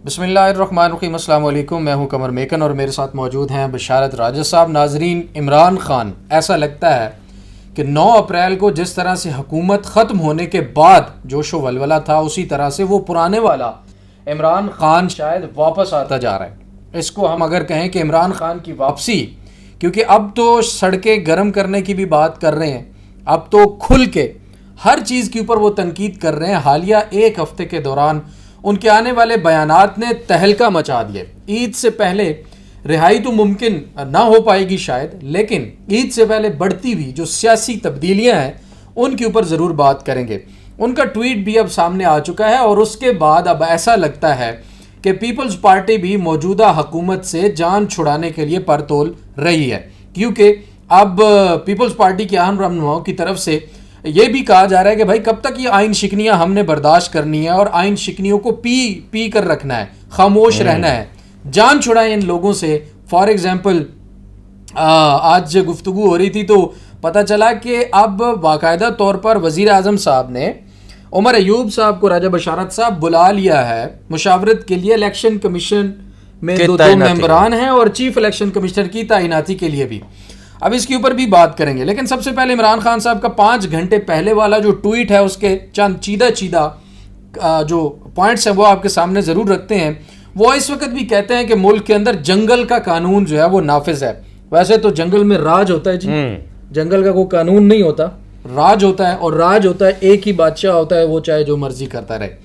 بسم اللہ الرحمن الرحیم. السلام علیکم. میں ہوں قمر میکن اور میرے ساتھ موجود ہیں بشارت راجہ صاحب. ناظرین، عمران خان ایسا لگتا ہے کہ 9 اپریل کو جس طرح سے حکومت ختم ہونے کے بعد جوش و ولولہ تھا، اسی طرح سے وہ پرانے والا عمران خان شاید واپس آتا جا رہا ہے. اس کو ہم اگر کہیں کہ عمران خان کی واپسی، کیونکہ اب تو سڑکیں گرم کرنے کی بھی بات کر رہے ہیں، اب تو کھل کے ہر چیز کے اوپر وہ تنقید کر رہے ہیں. حالیہ ایک ہفتے کے دوران ان کے آنے والے بیانات نے تہلکہ مچا دیے. عید سے پہلے رہائی تو ممکن نہ ہو پائے گی شاید، لیکن عید سے پہلے بڑھتی ہوئی جو سیاسی تبدیلیاں ہیں ان کے اوپر ضرور بات کریں گے. ان کا ٹویٹ بھی اب سامنے آ چکا ہے اور اس کے بعد اب ایسا لگتا ہے کہ پیپلز پارٹی بھی موجودہ حکومت سے جان چھڑانے کے لیے پر تول رہی ہے، کیونکہ اب پیپلز پارٹی کے اہم رہنماؤں کی طرف سے یہ بھی کہا جا رہا ہے کہ بھائی کب تک یہ آئین شکنیاں ہم نے برداشت کرنی ہے اور آئین شکنیوں کو پی کر رکھنا ہے، خاموش رہنا ہے، جان چھڑائیں ان لوگوں سے. فار ایگزامپل آج گفتگو ہو رہی تھی تو پتہ چلا کہ اب باقاعدہ طور پر وزیر اعظم صاحب نے عمر ایوب صاحب کو راجہ بشارت صاحب بلا لیا ہے مشاورت کے لیے. الیکشن کمیشن میں دو ممبران ہیں اور چیف الیکشن کمشنر کی تعیناتی کے لیے بھی. اب اس کے اوپر بھی بات کریں گے، لیکن سب سے پہلے عمران خان صاحب کا 5 گھنٹے پہلے والا جو ٹویٹ ہے اس کے چند چیدہ جو پوائنٹس ہیں وہ آپ کے سامنے ضرور رکھتے ہیں. وہ اس وقت بھی کہتے ہیں کہ ملک کے اندر جنگل کا قانون جو ہے وہ نافذ ہے. ویسے تو جنگل میں راج ہوتا ہے جی، جنگل کا کوئی قانون نہیں ہوتا، راج ہوتا ہے، اور راج ہوتا ہے ایک ہی بادشاہ ہوتا ہے، وہ چاہے جو مرضی کرتا رہے.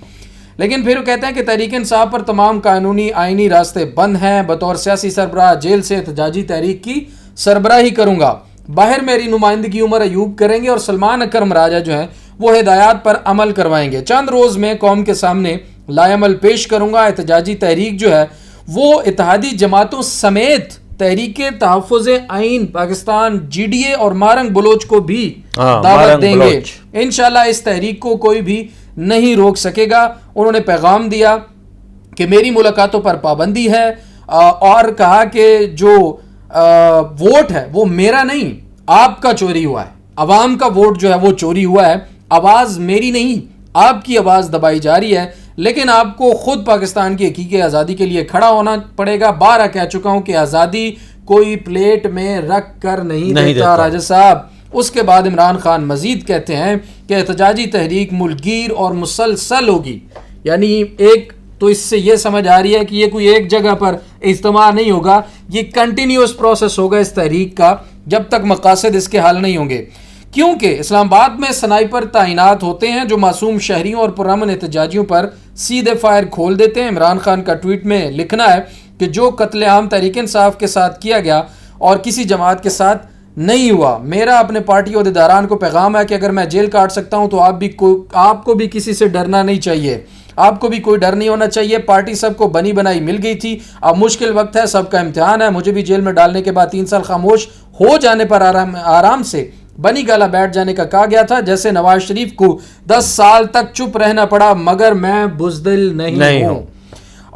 لیکن پھر وہ کہتے ہیں کہ تحریک انصاف پر تمام قانونی آئینی راستے بند ہیں. بطور سیاسی سربراہ جیل سے احتجاجی تحریک کی سربراہی کروں گا. باہر میری نمائندگی عمر ایوب کریں گے اور سلمان اکرم راجہ جو ہیں وہ ہدایات پر عمل کروائیں گے. چند روز میں قوم کے سامنے لائے عمل پیش کروں گا. احتجاجی تحریک جو ہے وہ اتحادی جماعتوں سمیت تحریک تحفظ آئین پاکستان GDA اور مارنگ بلوچ کو بھی دعوت دیں گے. انشاءاللہ اس تحریک کو کوئی بھی نہیں روک سکے گا. انہوں نے پیغام دیا کہ میری ملاقاتوں پر پابندی ہے اور کہا کہ جو ووٹ ہے وہ میرا نہیں، آپ کا چوری ہوا ہے. عوام کا ووٹ جو ہے وہ چوری ہوا ہے. آواز میری نہیں، آپ کی آواز دبائی جا رہی ہے، لیکن آپ کو خود پاکستان کی حقیقی آزادی کے لیے کھڑا ہونا پڑے گا. 12 کہہ چکا ہوں کہ آزادی کوئی پلیٹ میں رکھ کر نہیں دیتا راجہ صاحب. اس کے بعد عمران خان مزید کہتے ہیں کہ احتجاجی تحریک ملک گیر اور مسلسل ہوگی. یعنی ایک تو اس سے یہ سمجھ آ رہی ہے کہ یہ کوئی ایک جگہ پر اجتماع نہیں ہوگا، یہ کنٹینیوس پروسیس ہوگا اس تحریک کا جب تک مقاصد اس کے حل نہیں ہوں گے. کیونکہ اسلام آباد میں سنائپر تعینات ہوتے ہیں جو معصوم شہریوں اور پرامن احتجاجیوں پر سیدھے فائر کھول دیتے ہیں. عمران خان کا ٹویٹ میں لکھنا ہے کہ جو قتل عام تحریک انصاف کے ساتھ کیا گیا اور کسی جماعت کے ساتھ نہیں ہوا. میرا اپنے پارٹی عہدیداران کو پیغام ہے کہ اگر میں جیل کاٹ سکتا ہوں تو آپ کو بھی کسی سے ڈرنا نہیں چاہیے، آپ کو بھی کوئی ڈر نہیں ہونا چاہیے. پارٹی سب کو بنی بنائی مل گئی تھی، اب مشکل وقت ہے، سب کا امتحان ہے. مجھے بھی جیل میں ڈالنے کے بعد 3 سال خاموش ہو جانے پر آرام سے بنی گالا بیٹھ جانے کا کہا گیا تھا، جیسے نواز شریف کو 10 سال تک چپ رہنا پڑا، مگر میں بزدل نہیں ہوں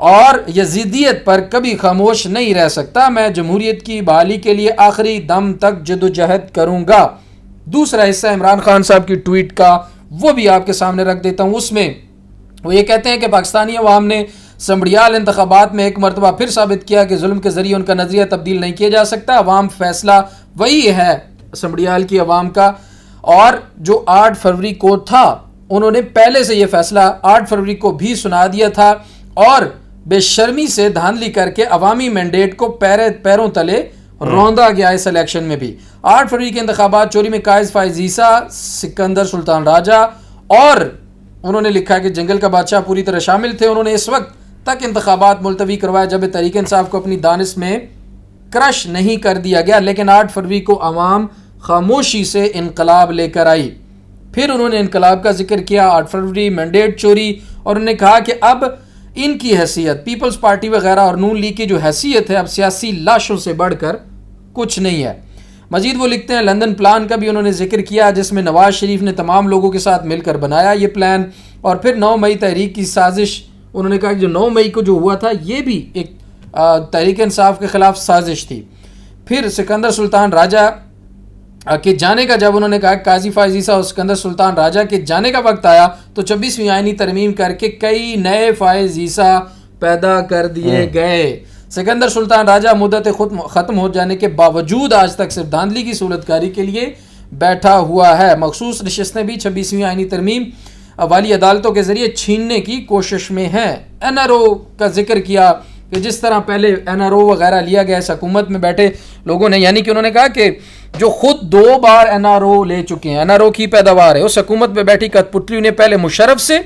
اور یزیدیت پر کبھی خاموش نہیں رہ سکتا. میں جمہوریت کی بحالی کے لیے آخری دم تک جدوجہد کروں گا. دوسرا حصہ عمران خان صاحب کی ٹویٹ کا وہ بھی آپ کے سامنے رکھ دیتا ہوں. اس میں وہ یہ کہتے ہیں کہ پاکستانی عوام نے سمبڑیال انتخابات میں ایک مرتبہ پھر ثابت کیا کہ ظلم کے ذریعے ان کا نظریہ تبدیل نہیں کیا جا سکتا. عوام فیصلہ وہی ہے سمبڑیال کی عوام کا، اور جو 8 فروری کو تھا انہوں نے پہلے سے یہ فیصلہ 8 فروری کو بھی سنا دیا تھا اور بے شرمی سے دھاندلی کر کے عوامی مینڈیٹ کو پیروں تلے روندا گیا. اس الیکشن میں بھی 8 فروری کے انتخابات چوری میں قائز فائز عیسیٰ، سکندر سلطان راجہ اور انہوں نے لکھا کہ جنگل کا بادشاہ پوری طرح شامل تھے. انہوں نے اس وقت تک انتخابات ملتوی کروائے جب تحریک انصاف کو اپنی دانش میں کرش نہیں کر دیا گیا، لیکن 8 فروری کو عوام خاموشی سے انقلاب لے کر آئی. پھر انہوں نے انقلاب کا ذکر کیا، 8 فروری مینڈیٹ چوری، اور انہوں نے کہا کہ اب ان کی حیثیت پیپلز پارٹی وغیرہ اور نون لیگ کی جو حیثیت ہے اب سیاسی لاشوں سے بڑھ کر کچھ نہیں ہے. مزید وہ لکھتے ہیں لندن پلان کا بھی انہوں نے ذکر کیا جس میں نواز شریف نے تمام لوگوں کے ساتھ مل کر بنایا یہ پلان. اور پھر 9 مئی تحریک کی سازش، انہوں نے کہا کہ جو 9 مئی کو جو ہوا تھا یہ بھی ایک تحریک انصاف کے خلاف سازش تھی. پھر سکندر سلطان راجہ کے جانے کا جب انہوں نے کہا قاضی فائز عیسیٰ اور سکندر سلطان راجہ کے جانے کا وقت آیا تو 26ویں آئینی ترمیم کر کے کئی نئے فائز عیسیٰ پیدا کر دیے گئے. سکندر سلطان راجہ مدت ختم ہو جانے کے باوجود آج تک صرف دھاندلی کی صورت کاری کے لیے بیٹھا ہوا ہے. مخصوص نشستیں بھی 26ویں آئینی ترمیم والی عدالتوں کے ذریعے چھیننے کی کوشش میں ہیں. این آر او کا ذکر کیا کہ جس طرح پہلے این آر او وغیرہ لیا گیا اس حکومت میں بیٹھے لوگوں نے, یعنی کہ انہوں نے کہا کہ جو خود 2 بار این آر او لے چکے ہیں, این آر او کی پیداوار ہے, اس حکومت میں بیٹھی کت پتلی نے پہلے مشرف سے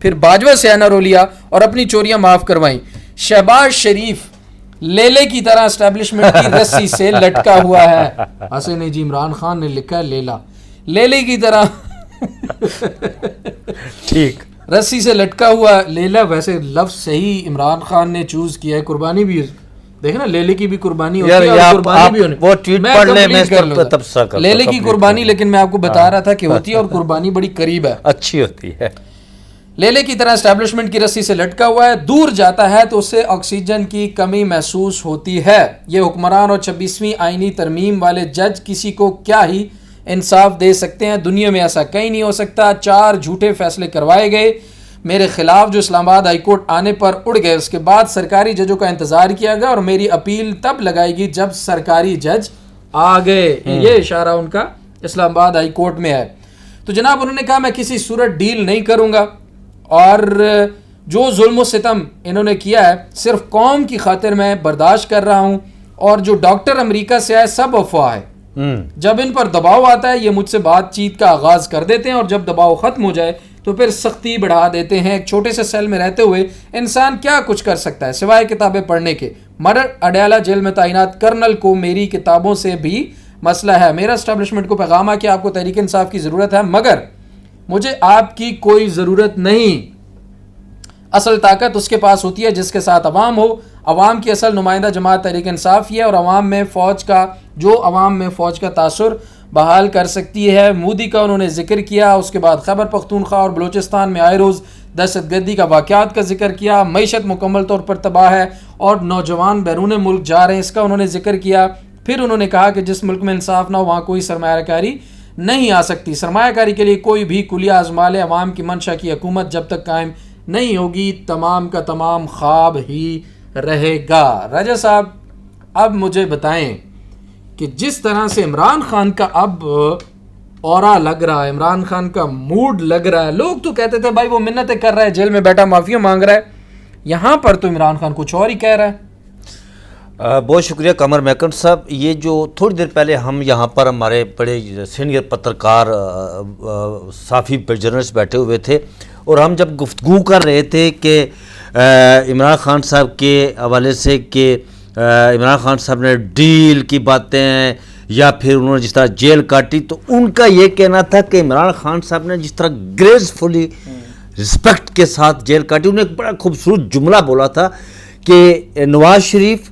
پھر باجوہ سے این آر او لیا اور اپنی چوریاں معاف کروائیں. شہباز شریف لیلے کی طرح اسٹیبلشمنٹ کی رسی سے لٹکا ہوا ہے. حسن جی عمران خان نے لکھا ہے لیلا, لیلے کی طرح ٹھیک رسی سے لٹکا ہوا لیلا. ویسے لفظ صحیح عمران خان نے چوز کیا ہے. قربانی بھی دیکھنا, لیلے کی بھی قربانی ہوتی ہے اور قربانی بھی وہ ٹویٹ پڑھ لیں, میں اس پر تبصرہ کرتا ہوں. لیلے کی قربانی, لیکن میں آپ کو بتا رہا تھا کہ ہوتی ہے اور قربانی بڑی قریب ہے, اچھی ہوتی ہے. لیلے کی طرح اسٹیبلشمنٹ کی رسی سے لٹکا ہوا ہے. دور جاتا ہے تو اسے آکسیجن کی کمی محسوس ہوتی ہے. یہ حکمران اور 26ویں آئینی ترمیم والے جج کسی کو کیا ہی انصاف دے سکتے ہیں. دنیا میں ایسا کہیں نہیں ہو سکتا. 4 جھوٹے فیصلے کروائے گئے میرے خلاف جو اسلام آباد ہائی کورٹ آنے پر اڑ گئے. اس کے بعد سرکاری ججوں کا انتظار کیا گیا اور میری اپیل تب لگائے گی جب سرکاری جج آ گئے. یہ اشارہ ان کا اسلام آباد ہائی کورٹ میں ہے. تو جناب انہوں نے کہا میں کسی صورت ڈیل نہیں کروں گا اور جو ظلم و ستم انہوں نے کیا ہے صرف قوم کی خاطر میں برداشت کر رہا ہوں. اور جو ڈاکٹر امریکہ سے آئے سب افواہ ہے. جب ان پر دباؤ آتا ہے یہ مجھ سے بات چیت کا آغاز کر دیتے ہیں اور جب دباؤ ختم ہو جائے تو پھر سختی بڑھا دیتے ہیں. ایک چھوٹے سے سیل میں رہتے ہوئے انسان کیا کچھ کر سکتا ہے سوائے کتابیں پڑھنے کے. مرر اڈیالہ جیل میں تعینات کرنل کو میری کتابوں سے بھی مسئلہ ہے. میرا اسٹیبلشمنٹ کو پیغام ہے کہ آپ کو تحریک انصاف کی ضرورت ہے مگر مجھے آپ کی کوئی ضرورت نہیں. اصل طاقت اس کے پاس ہوتی ہے جس کے ساتھ عوام ہو. عوام کی اصل نمائندہ جماعت تحریک انصاف یہ اور عوام میں فوج کا تاثر بحال کر سکتی ہے. مودی کا انہوں نے ذکر کیا. اس کے بعد خیبر پختونخوا اور بلوچستان میں آئے روز دہشت گردی کا واقعات کا ذکر کیا. معیشت مکمل طور پر تباہ ہے اور نوجوان بیرون ملک جا رہے ہیں, اس کا انہوں نے ذکر کیا. پھر انہوں نے کہا کہ جس ملک میں انصاف نہ ہو وہاں کوئی سرمایہ کاری نہیں آ سکتی. سرمایہ کاری کے لیے کوئی بھی کلیہ آزما لے, عوام کی منشا کی حکومت جب تک قائم نہیں ہوگی تمام کا تمام خواب ہی رہے گا. راجہ صاحب اب مجھے بتائیں کہ جس طرح سے عمران خان کا اب اورا لگ رہا ہے, عمران خان کا موڈ لگ رہا ہے. لوگ تو کہتے تھے بھائی وہ منتیں کر رہا ہے, جیل میں بیٹھا معافیاں مانگ رہا ہے, یہاں پر تو عمران خان کچھ اور ہی کہہ رہا ہے. بہت شکریہ قمر میکن صاحب. یہ جو تھوڑی دیر پہلے ہم یہاں پر ہمارے بڑے سینئر پترکار صحافی جرنلسٹ بیٹھے ہوئے تھے اور ہم جب گفتگو کر رہے تھے کہ عمران خان صاحب کے حوالے سے کہ عمران خان صاحب نے ڈیل کی باتیں یا پھر انہوں نے جس طرح جیل کاٹی, تو ان کا یہ کہنا تھا کہ عمران خان صاحب نے جس طرح گریسفلی رسپیکٹ کے ساتھ جیل کاٹی. انہوں نے ایک بڑا خوبصورت جملہ بولا تھا کہ نواز شریف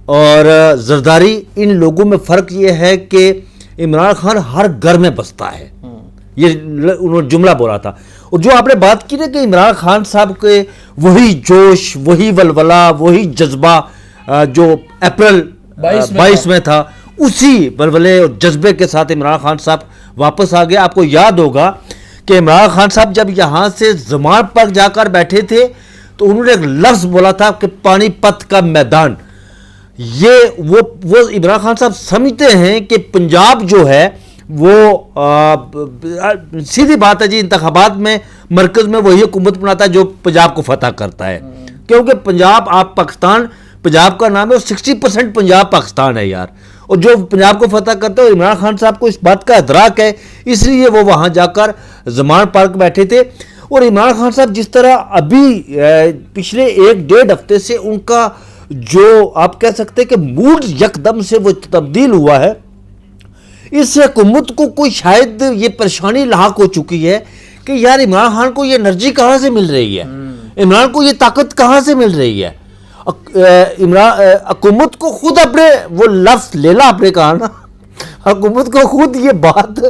اور زرداری ان لوگوں میں فرق یہ ہے کہ عمران خان ہر گھر میں بستا ہے. یہ انہوں نے جملہ بولا تھا. اور جو آپ نے بات کی نا کہ عمران خان صاحب کے وہی جوش, وہی ولولہ, وہی جذبہ جو اپریل 22 میں تھا, اسی ولولے اور جذبے کے ساتھ عمران خان صاحب واپس آ گیا. آپ کو یاد ہوگا کہ عمران خان صاحب جب یہاں سے زمان پاک جا کر بیٹھے تھے تو انہوں نے ایک لفظ بولا تھا کہ پانی پت کا میدان. یہ وہ عمران خان صاحب سمجھتے ہیں کہ پنجاب جو ہے وہ سیدھی بات ہے جی, انتخابات میں مرکز میں وہی حکومت بناتا ہے جو پنجاب کو فتح کرتا ہے, کیونکہ پنجاب آپ پاکستان پنجاب کا نام ہے اور 60% پنجاب پاکستان ہے یار, اور جو پنجاب کو فتح کرتا ہے. اور عمران خان صاحب کو اس بات کا ادراک ہے, اس لیے وہ وہاں جا کر زمان پارک بیٹھے تھے. اور عمران خان صاحب جس طرح ابھی پچھلے 1-1.5 ہفتے سے ان کا جو آپ کہہ سکتے کہ موڈ یکدم سے وہ تبدیل ہوا ہے, اس حکومت کو کوئی شاید یہ پریشانی لاحق ہو چکی ہے کہ یار عمران خان کو یہ انرجی کہاں سے مل رہی ہے, عمران کو یہ طاقت کہاں سے مل رہی ہے. حکومت کو خود اپنے وہ لفظ لیلا آپ نے کہا نا, حکومت کو خود یہ بات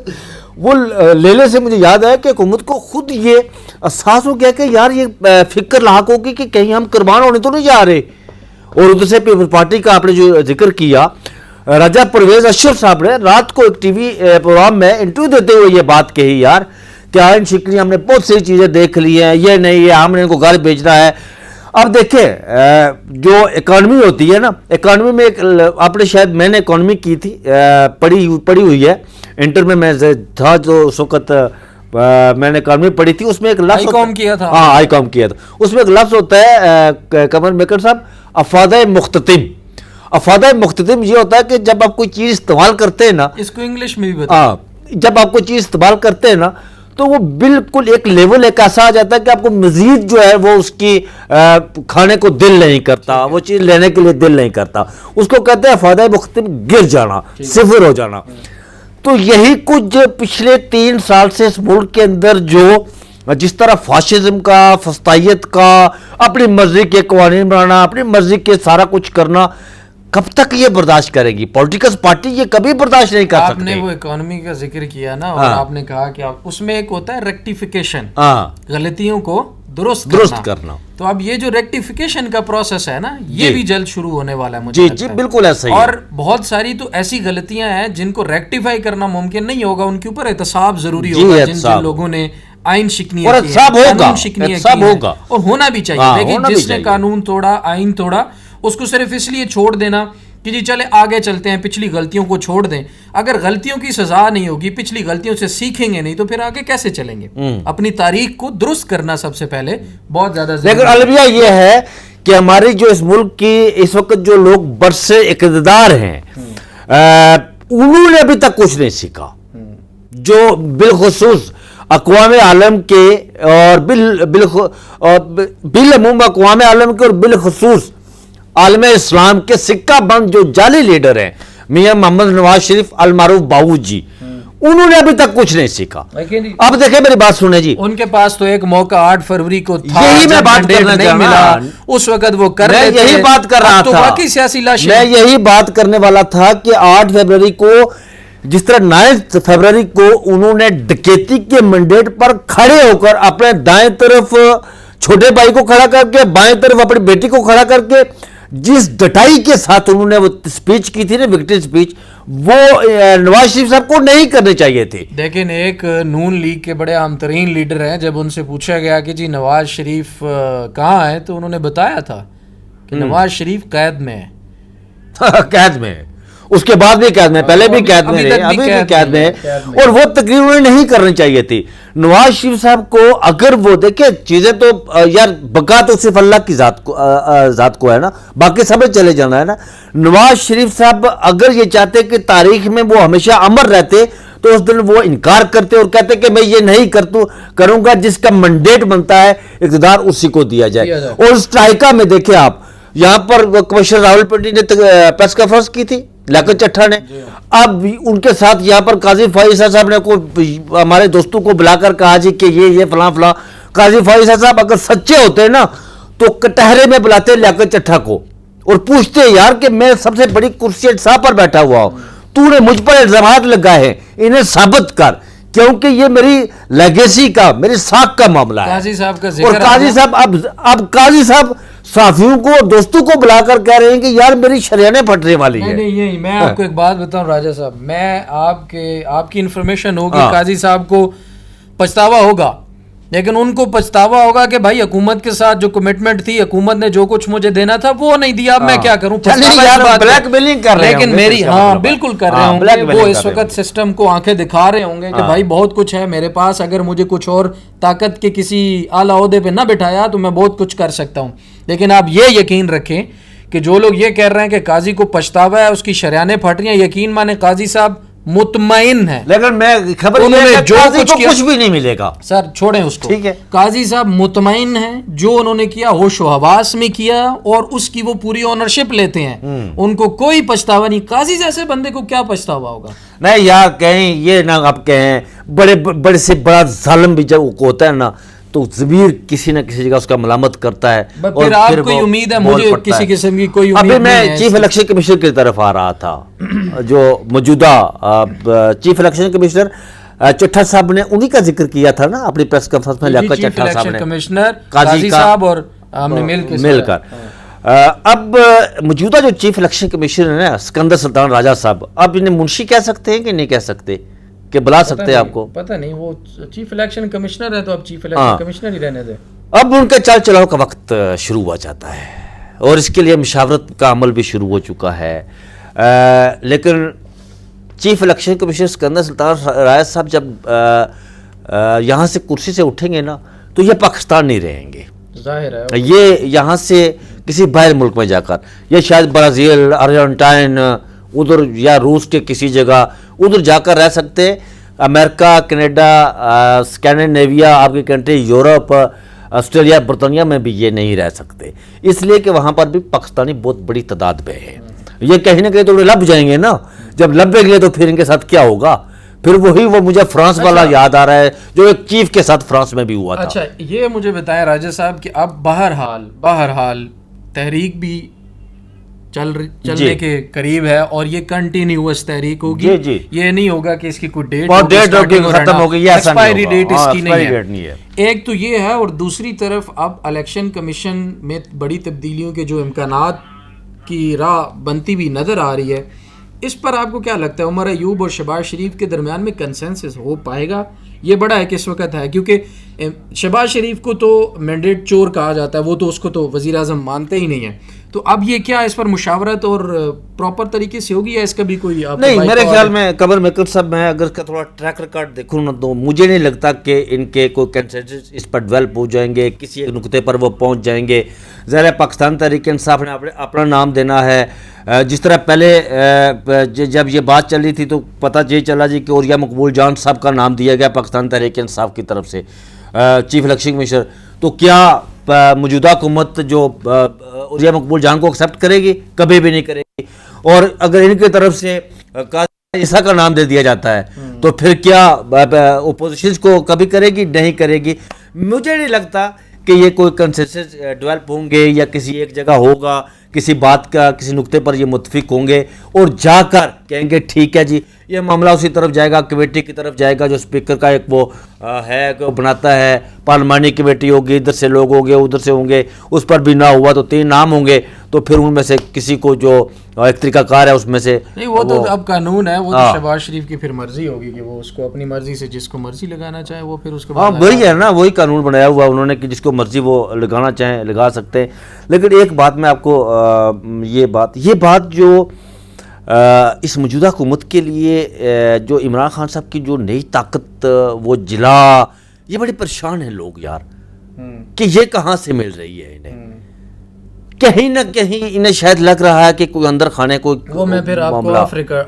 وہ لیلے سے مجھے یاد ہے کہ حکومت کو خود یہ احساس ہو گیا کہ یار یہ فکر لاحق ہوگی کہ کہیں ہم قربان ہونے تو نہیں جا رہے. اور ادھر سے پیپلز پارٹی کا آپ نے جو ذکر کیا, راجہ پرویز اشرف صاحب نے رات کو ایک ٹی وی پروگرام میں انٹرویو دیتے ہوئے یہ بات کہی یار کہ آئین شکنی ہم نے بہت سی چیزیں دیکھ لی ہیں, یہ نہیں ہے ہم نے ان کو گھر بھیجنا ہے. اب دیکھیں جو اکانومی ہوتی ہے نا، اکانومی میں ایک آپ نے شاید، میں نے اکانومی کی تھی، پڑھی ہوئی ہے، انٹر میں تھا جو اس وقت میں نے اکانومی پڑھی تھی، اس میں ایک لفظ آئی کام کیا تھا، ہاں آئی کام کیا تھا، اس میں ایک لفظ ہوتا ہے قمر میکر صاحب، افادہ مختتم. افادہ مختتم یہ ہوتا ہے کہ جب آپ کوئی چیز استعمال کرتے ہیں نا، اس کو انگلش میں بھی بتا، جب آپ کوئی چیز استعمال کرتے ہیں نا تو وہ بالکل ایک لیول ایک ایسا آ جاتا ہے کہ آپ کو مزید جو ہے وہ اس کی کھانے کو دل نہیں کرتا، وہ چیز لینے کے لیے دل نہیں کرتا، اس کو کہتے ہیں افادہ مختتم، گر جانا، صفر ہو جانا. تو یہی کچھ پچھلے 3 سال سے اس ملک کے اندر جو جس طرح فاشزم کا، فسطائیت کا، اپنی مرضی کے قوانین بنانا، اپنی مرضی کے سارا کچھ کرنا، کب تک یہ برداشت کرے گی؟ پولیٹیکل پارٹی یہ کبھی برداشت نہیں کر سکتے. آپ نے وہ اکانومی کا ذکر کیا نا، اور آپ نے کہا کہ اس میں ایک ہوتا ہے ریکٹیفیکیشن، غلطیوں کو درست کرنا. تو اب یہ جو ریکٹیفیکیشن کا پروسیس ہے نا، یہ بھی جلد شروع ہونے والا ہے مجھے. جی بالکل ایسا ہی. اور بہت ساری تو ایسی غلطیاں ہیں جن کو ریکٹیفائی کرنا ممکن نہیں ہوگا، ان کے اوپر احتساب ضروری ہوگا. جن لوگوں نے آئین شکنیاں کی ہیں، قانون شکنیاں کی ہیں، اور ہونا بھی چاہیے. لیکن جس نے قانون توڑا، آئین توڑا، اس کو صرف اس لیے چھوڑ دینا کہ جی چلے آگے چلتے ہیں، پچھلی غلطیوں کو چھوڑ دیں. اگر غلطیوں کی سزا نہیں ہوگی، پچھلی غلطیوں سے سیکھیں گے نہیں، تو پھر آگے کیسے چلیں گے؟ اپنی تاریخ کو درست کرنا سب سے پہلے بہت زیادہ ضروری ہے. لیکن الوداع یہ ہے کہ ہماری جو اس ملک کی اس وقت جو لوگ برسر اقتدار ہیں، انہوں نے ابھی تک کچھ نہیں سیکھا. جو بالخصوص اقوام عالم کے اور بالعموم اقوام عالم کے اور بالخصوص عالم اسلام کے سکہ بند جو جعلی لیڈر ہیں، میاں محمد نواز شریف المعروف باؤ جی، انہوں نے ابھی تک کچھ نہیں سیکھا. اب دیکھیں میری بات سنیں جی، ان کے پاس تو ایک موقع 8 فروری کو تھا، یہی میں بات کرنا نہیں ملا، اس وقت وہ کر رہے تھے. یہی بات کر رہا تھا، باقی سیاسی لاشیں، میں یہی بات کرنے والا تھا کہ 8 فروری کو جس طرح 9 فروری کو انہوں نے ڈکیتی کے منڈیٹ پر کھڑے ہو کر اپنے دائیں طرف چھوٹے بھائی کو کھڑا کر کے، بائیں طرف اپنی بیٹی کو کھڑا کر کے جس ڈٹائی کے ساتھ انہوں نے وہ سپیچ کی تھی نا، وکٹری سپیچ، وہ نواز شریف صاحب کو نہیں کرنی چاہیے تھی. لیکن ایک نون لیگ کے بڑے عام ترین لیڈر ہیں، جب ان سے پوچھا گیا کہ جی نواز شریف کہاں ہے، تو انہوں نے بتایا تھا کہ نواز شریف قید میں ہے. قید میں ہے، اس کے بعد بھی قید میں، پہلے بھی قید میں رہے، ابھی بھی قید میں ہے. اور وہ تقریر انہیں نہیں کرنی چاہیے تھی. نواز شریف صاحب کو اگر وہ دیکھیں چیزیں تو یار بقا تو صرف اللہ کی ذات کو ہے نا، باقی سب چلے جانا ہے نا. نواز شریف صاحب اگر یہ چاہتے کہ تاریخ میں وہ ہمیشہ امر رہتے تو اس دن وہ انکار کرتے اور کہتے کہ میں یہ نہیں کروں گا، جس کا منڈیٹ بنتا ہے اقتدار اسی کو دیا جائے. اور اس ٹائکا میں دیکھیں آپ، یہاں پر کمشنر راولپنڈی نے پریس کانفرنس کی تھی، لیاقت چٹھا نے. اب ان کے ساتھ یہاں پر قاضی فائزہ صاحب نے ہمارے دوستوں کو بلا کر کہا جی کہ یہ فلاں فلاں. قاضی فائزہ صاحب اگر سچے ہوتے ہیں نا تو کٹہرے میں بلاتے لیاقت چٹھا کو اور پوچھتے یار کہ میں سب سے بڑی کرسی صاحب پر بیٹھا ہوا ہوں، تو نے مجھ پر الزامات لگائے ہیں، انہیں ثابت کر، کیونکہ یہ میری لیگیسی کا، میری ساکھ کا معاملہ ہے. قاضی صاحب کا ذکر، اور قاضی صاحب اب قاضی صاحب صحافیوں کو اور دوستوں کو بلا کر کہہ رہے ہیں کہ یار میری شریانیں پھٹنے والی ہیں. نہیں، میں آپ کو ایک بات بتاؤں راجہ صاحب، میں آپ کی انفارمیشن ہوگی، قاضی صاحب کو پچھتاوا ہوگا، لیکن ان کو پچھتاوا ہوگا کہ بھائی حکومت کے ساتھ جو کمٹمنٹ تھی، حکومت نے جو کچھ مجھے دینا تھا وہ نہیں دیا، اب میں کیا کروں؟ بلیک میلنگ کر رہے ہیں، لیکن میری بالکل کر رہے ہوں گے وہ، اس وقت سسٹم کو آنکھیں دکھا رہے ہوں گے کہ بھائی بہت کچھ ہے میرے پاس، اگر مجھے کچھ اور طاقت کے کسی اعلیٰ عہدے پہ نہ بٹھایا تو میں بہت کچھ کر سکتا ہوں. لیکن آپ یہ یقین رکھیں کہ جو لوگ یہ کہہ رہے ہیں کہ قاضی کو پچھتاوا ہے، اس کی شریانیں پھٹ رہی ہیں، یقین مانے قاضی صاحب مطمئن ہے. لیکن میں خبر جو کچھ بھی نہیں ملے گا. سر چھوڑیں اس کو، ٹھیک ہے. قاضی صاحب مطمئن ہیں، جو انہوں نے کیا ہوش و حواس میں کیا اور اس کی وہ پوری اونرشپ لیتے ہیں، ان کو کوئی پچھتاوا نہیں. قاضی جیسے بندے کو کیا پچھتاوا ہوگا؟ نہیں یار کہیں یہ نہ آپ کہیں بڑے سے بڑا ظالم بھی جب ہوتا ہے نا تو ضمیر کسی نہ کسی جگہ اس کا ملامت کرتا ہے. پھر آپ کوئی امید ہے؟ مجھے کسی قسم کی کوئی امید نہیں ہے. ابھی میں چیف الیکشن کمشنر کی طرف آ رہا تھا، جو موجودہ چیف الیکشن کمشنر چٹھا صاحب نے انہی کا ذکر کیا تھا نا اپنی پریس کانفرنس میں. لیاقت چٹھا صاحب نے، کمشنر قاضی صاحب اور ہم نے مل کر. اب موجودہ جو چیف الیکشن کمشنر ہے سکندر سلطان راجہ صاحب، اب انہیں منشی کہہ سکتے ہیں کہ نہیں کہہ سکتے، کہ بلا سکتے ہیں آپ کو؟ پتہ نہیں، وہ چیف الیکشن کمشنر ہے تو اب چیف الیکشن کمشنر ہی رہنے دے. اب ان کا چال چلاؤ کا وقت شروع ہو جاتا ہے اور اس کے لیے مشاورت کا عمل بھی شروع ہو چکا ہے. لیکن چیف الیکشن کمیشنر سکندر سلطان رائس صاحب جب یہاں سے کرسی سے اٹھیں گے نا تو یہ پاکستان نہیں رہیں گے, ظاہر ہے. یہ یہاں سے کسی باہر ملک میں جا کر, یہ شاید برازیل, ارجنٹائن, ادھر یا روس کے کسی جگہ ادھر جا کر رہ سکتے. امریکہ, کینیڈا, اسکینڈینیویا, آپ کی کنٹری, یورپ, آسٹریلیا, برطانیہ میں بھی یہ نہیں رہ سکتے, اس لیے کہ وہاں پر بھی پاکستانی بہت بڑی تعداد میں ہے. یہ کہیں نہ کہیں تو لب جائیں گے نا, جب لب گئے تو پھر ان کے ساتھ کیا ہوگا؟ پھر وہی وہ مجھے فرانس والا یاد آ رہا ہے جو ایک چیف کے ساتھ فرانس میں بھی ہوا تھا. اچھا یہ مجھے بتائیں راجہ صاحب کہ اب بہرحال تحریک بھی چلنے کے قریب ہے اور یہ کنٹینیوس تحریک ہوگی. یہ نہیں ہوگا کہ اس کی کوئی ڈیٹ ختم ہو گئی, ایکسپائری ڈیٹ اس کی نہیں ہے. ایک تو یہ ہے, اور دوسری طرف اب الیکشن کمیشن میں بڑی تبدیلیوں کے جو امکانات کی راہ بنتی بھی نظر آ رہی ہے, اس پر آپ کو کیا لگتا ہے عمر ایوب اور شہباز شریف کے درمیان میں کنسنسس ہو پائے گا؟ یہ بڑا ہے کہ اس وقت ہے, کیونکہ شہباز شریف کو تو مینڈیٹ چور کہا جاتا ہے, وہ تو اس کو تو وزیر اعظم مانتے ہی نہیں ہیں. تو اب یہ کیا اس پر مشاورت اور پراپر طریقے سے ہوگی یا اس کا بھی کوئی نہیں؟ میرے خیال میں قمر میکن صاحب, میں اگر اس کا تھوڑا ٹریک ریکارڈ دیکھوں نا تو مجھے نہیں لگتا کہ ان کے کوئی کنسنسس اس پر ڈیولپ ہو جائیں گے, کسی ایک نقطے پر وہ پہنچ جائیں گے. ظاہر پاکستان تحریک انصاف نے اپنا نام دینا ہے. جس طرح پہلے جب یہ بات چل رہی تھی تو پتہ یہ چلا جی کہ اوریا مقبول جان صاحب کا نام دیا گیا پاکستان تحریک انصاف کی طرف سے چیف الیکشن کمیشنر. تو کیا موجودہ حکومت جو اوریا مقبول جان کو ایکسیپٹ کرے گی؟ کبھی بھی نہیں کرے گی. اور اگر ان کی طرف سے قاضی عیسیٰ کا نام دے دیا جاتا ہے تو پھر کیا اپوزیشن کو کبھی کرے گی؟ نہیں کرے گی. مجھے نہیں لگتا کہ یہ کوئی کنسنسس ڈیولپ ہوں گے یا کسی ایک جگہ ہوگا, کسی بات کا کسی نقطے پر یہ متفق ہوں گے اور جا کر کہیں گے ٹھیک ہے جی یہ معاملہ اسی طرف جائے گا, کمیٹی کی طرف جائے گا جو اسپیکر کا ایک وہ ہے کہ بناتا ہے, پارلیمانی کمیٹی ہوگی, ادھر سے لوگ ہوں گے, ادھر سے ہوں گے, اس پر بھی نہ ہوا تو 3 نام ہوں گے, تو پھر ان میں سے کسی کو جو ایک طریقہ کار ہے اس میں سے نہیں, وہ تو اب قانون ہے, وہ تو شہباز شریف کی پھر مرضی ہوگی کہ وہ اس کو اپنی مرضی سے جس کو مرضی لگانا چاہے وہ پھر اس کو وہی ہے نا, وہی قانون بنایا ہوا انہوں نے کہ جس کو مرضی وہ لگانا چاہیں لگا سکتے ہیں. لیکن ایک بات میں آپ کو یہ بات جو اس موجودہ حکومت کے لیے جو عمران خان صاحب کی جو نئی طاقت وہ جلا, یہ بڑے پریشان ہیں لوگ یار کہ یہ کہاں سے مل رہی ہے انہیں. کہیں نہ کہیں انہیں شاید لگ رہا ہے کہ کوئی اندر خانے کوئی وہ میں پھر آپ کو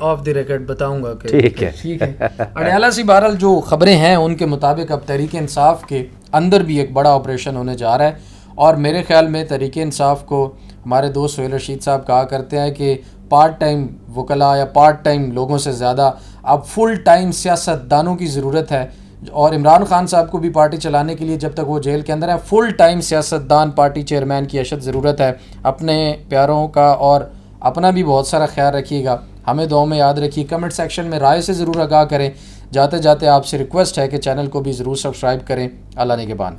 آف دی ریکارڈ بتاؤں گا کہ ٹھیک ہے. اڈیالہ سی بہرحال جو خبریں ہیں ان کے مطابق اب تحریک انصاف کے اندر بھی ایک بڑا آپریشن ہونے جا رہا ہے, اور میرے خیال میں تحریک انصاف کو ہمارے دوست سہیل رشید صاحب کہا کرتے ہیں کہ پارٹ ٹائم وکلاء یا پارٹ ٹائم لوگوں سے زیادہ اب فل ٹائم سیاست دانوں کی ضرورت ہے. اور عمران خان صاحب کو بھی پارٹی چلانے کے لیے جب تک وہ جیل کے اندر ہیں فل ٹائم سیاست دان پارٹی چیئرمین کی اشد ضرورت ہے. اپنے پیاروں کا اور اپنا بھی بہت سارا خیال رکھیے گا, ہمیں دعاؤں میں یاد رکھیے, کمنٹ سیکشن میں رائے سے ضرور آگاہ کریں. جاتے جاتے آپ سے ریکویسٹ ہے کہ چینل کو بھی ضرور سبسکرائب کریں. اللہ نگہبان.